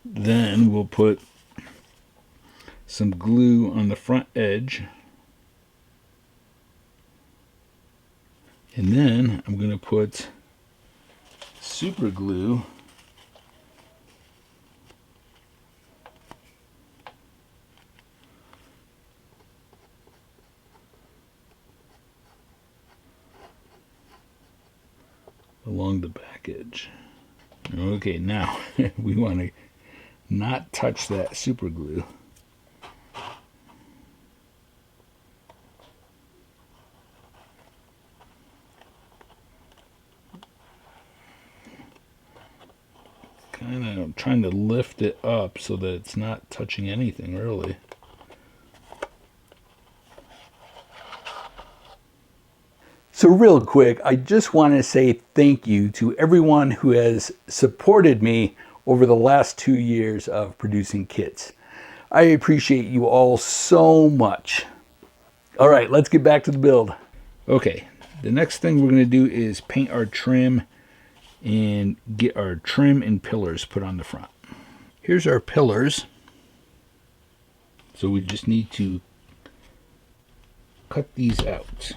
Then we'll put some glue on the front edge. And then I'm going to put super glue along the back edge. Okay, now we want to not touch that super glue. Kind of trying to lift it up so that it's not touching anything really. So real quick, I just want to say thank you to everyone who has supported me over the last 2 years of producing kits. I appreciate you all so much. All right, let's get back to the build. Okay, the next thing we're going to do is paint our trim and get our trim and pillars put on the front. Here's our pillars. So we just need to cut these out.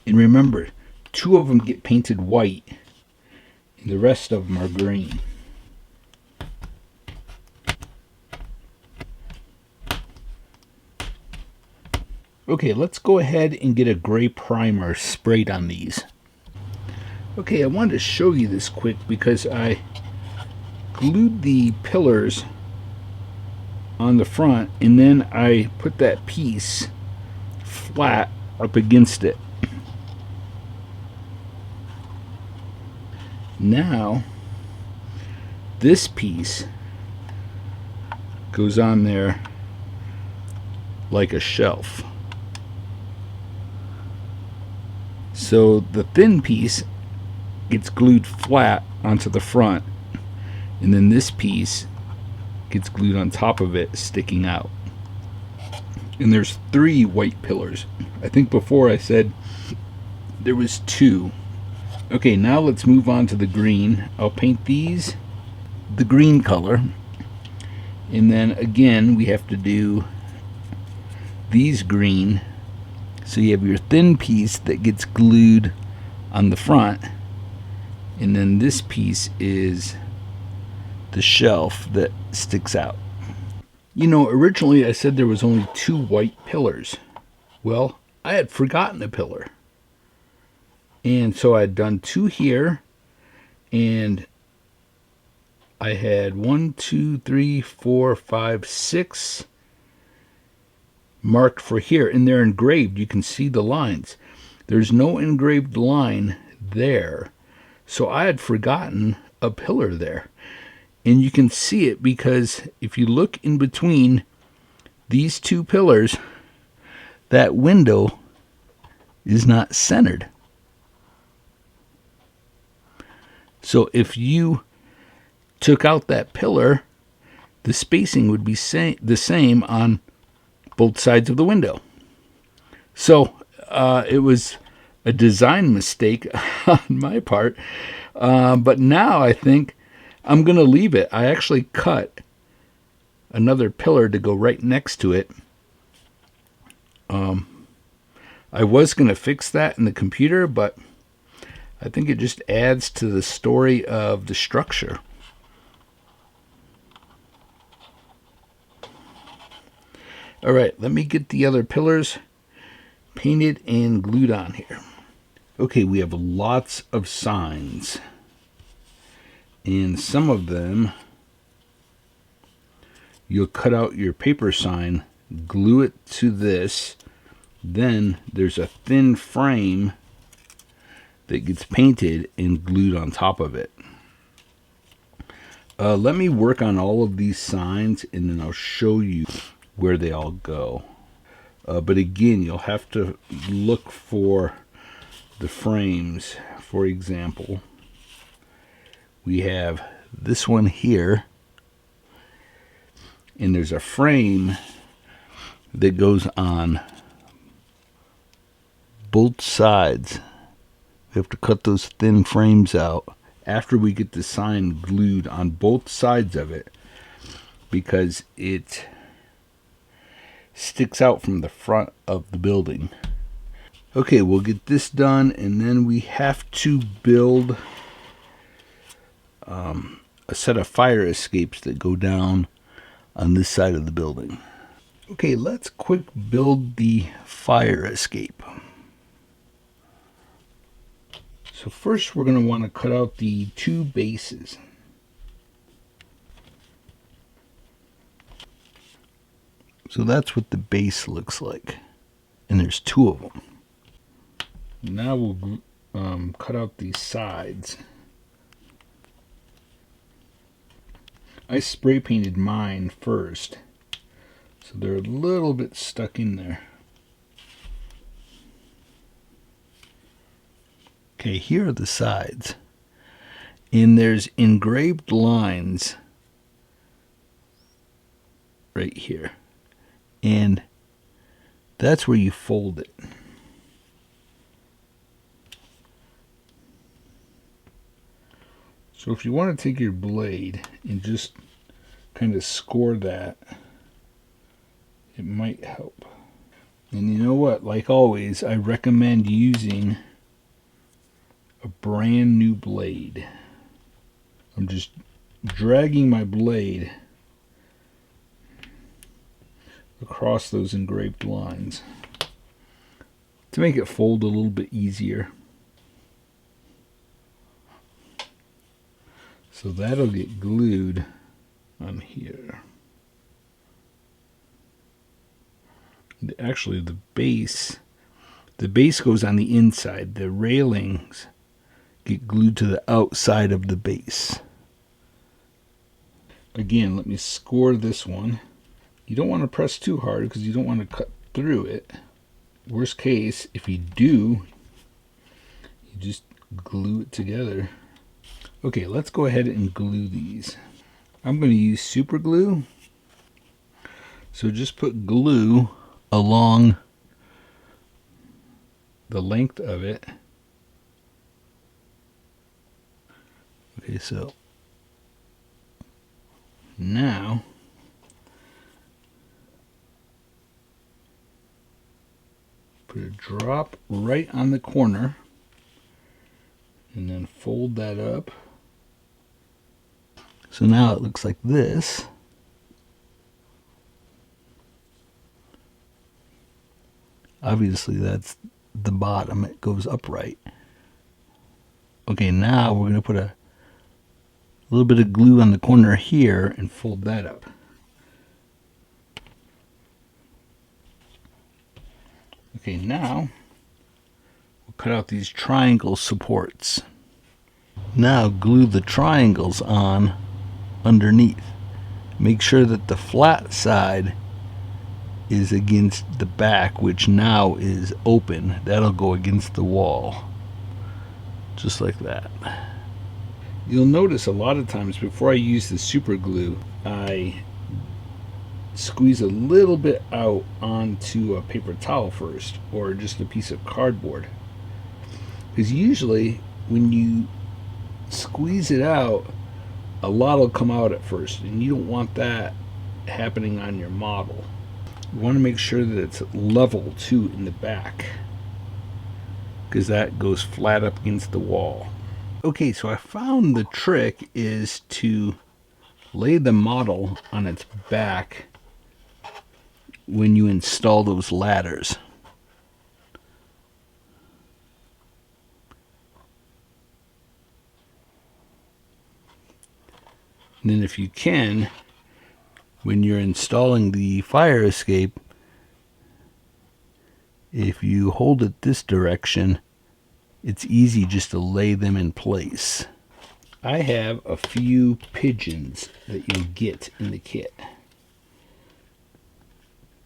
And remember, 2 of them get painted white and the rest of them are green. Okay, let's go ahead and get a gray primer sprayed on these. Okay, I wanted to show you this quick because I glued the pillars on the front and then I put that piece flat up against it. Now, this piece goes on there like a shelf. So the thin piece gets glued flat onto the front, and then this piece gets glued on top of it, sticking out. And there's 3 white pillars. I think before I said there was 2. Okay, now let's move on to the green. I'll paint these the green color, and then again we have to do these green. So you have your thin piece that gets glued on the front, and then this piece is the shelf that sticks out. You know, originally I said there was only 2 white pillars. Well, I had forgotten a pillar. And so I had done 2 here, and I had 1, 2, 3, 4, 5, 6 marked for here, and they're engraved. You can see the lines. There's no engraved line there. So I had forgotten a pillar there. And you can see it because if you look in between these two pillars, that window is not centered. So if you took out that pillar, the spacing would be the same on both sides of the window. So it was a design mistake on my part. But now I think I'm going to leave it. I actually cut another pillar to go right next to it. I was going to fix that in the computer, but I think it just adds to the story of the structure. All right, let me get the other pillars painted and glued on here. Okay, we have lots of signs. And some of them, you'll cut out your paper sign, glue it to this. Then there's a thin frame that gets painted and glued on top of it. Let me work on all of these signs and then I'll show you where they all go. But again, you'll have to look for the frames. For example, we have this one here, and there's a frame that goes on both sides. We have to cut those thin frames out after we get the sign glued on both sides of it because it sticks out from the front of the building. Okay, we'll get this done, and then we have to build a set of fire escapes that go down on this side of the building. Okay, let's quick build the fire escape. So first we're going to want to cut out the two bases. So that's what the base looks like. And there's two of them. Now we'll cut out these sides. I spray painted mine first, so they're a little bit stuck in there. Okay, here are the sides. And there's engraved lines right here. And that's where you fold it. So if you want to take your blade and just kind of score that, it might help. And you know what? Like always, I recommend using a brand new blade. I'm just dragging my blade across those engraved lines to make it fold a little bit easier. So that'll get glued on here. Actually, the base goes on the inside. The railings get glued to the outside of the base. Again, let me score this one. You don't want to press too hard because you don't want to cut through it. Worst case, if you do, you just glue it together. Okay, let's go ahead and glue these. I'm going to use super glue. So just put glue along the length of it. Okay, so now put a drop right on the corner and then fold that up. So now it looks like this. Obviously that's the bottom, it goes upright. Okay, now we're going to put a little bit of glue on the corner here and fold that up. Okay, now we'll cut out these triangle supports. Now glue the triangles on underneath. Make sure that the flat side is against the back, which now is open. That'll go against the wall. Just like that. You'll notice a lot of times before I use the super glue, I squeeze a little bit out onto a paper towel first, or just a piece of cardboard. Because usually when you squeeze it out, a lot will come out at first, and you don't want that happening on your model. You want to make sure that it's level too in the back, because that goes flat up against the wall. Okay, so I found the trick is to lay the model on its back when you install those ladders. And then if you can, when you're installing the fire escape, if you hold it this direction, it's easy just to lay them in place. I have a few pigeons that you'll get in the kit.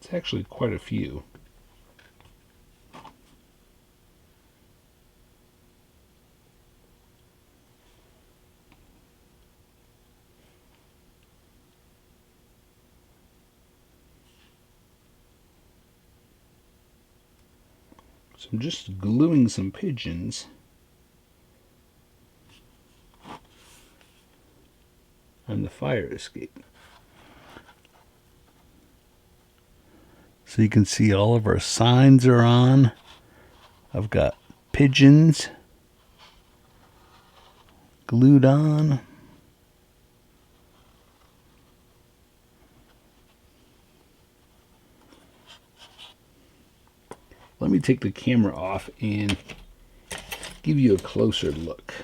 It's actually quite a few. So I'm just gluing some pigeons on the fire escape. So you can see all of our signs are on. I've got pigeons glued on. Let me take the camera off and give you a closer look.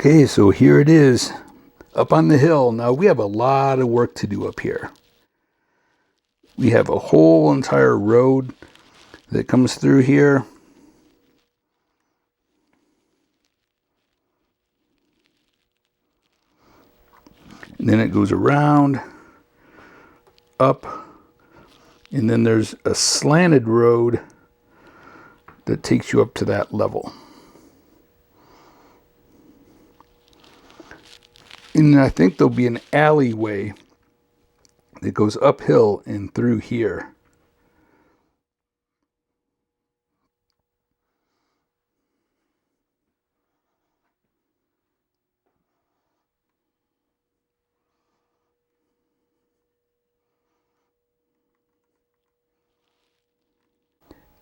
Okay, so here it is, up on the hill. Now we have a lot of work to do up here. We have a whole entire road that comes through here. And then it goes around, up, and then there's a slanted road that takes you up to that level. And I think there'll be an alleyway that goes uphill and through here.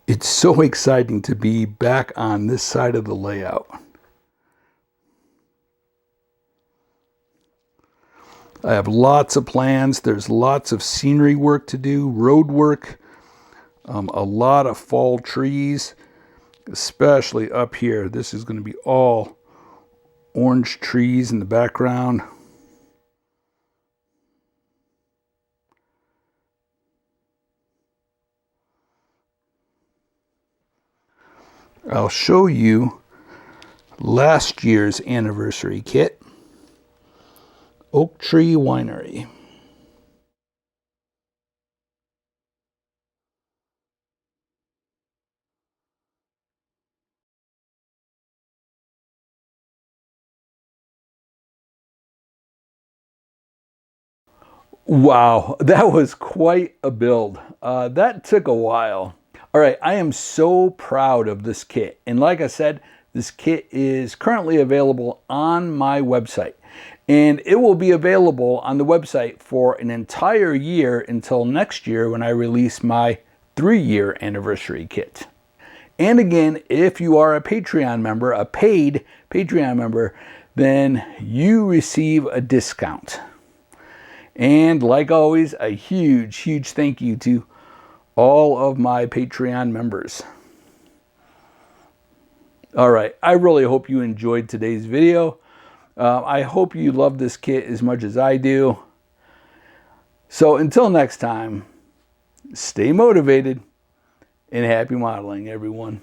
It's so exciting to be back on this side of the layout. I have lots of plans. There's lots of scenery work to do, road work, a lot of fall trees, especially up here. This is going to be all orange trees in the background. I'll show you last year's anniversary kit. Oak Tree Winery. Wow, that was quite a build. That took a while. All right, I am so proud of this kit. And like I said, this kit is currently available on my website. And it will be available on the website for an entire year until next year when I release my 3-year anniversary kit. And again, if you are a Patreon member, a paid Patreon member, then you receive a discount. And like always, a huge, huge thank you to all of my Patreon members. All right, I really hope you enjoyed today's video. I hope you love this kit as much as I do. So until next time, stay motivated and happy modeling, everyone.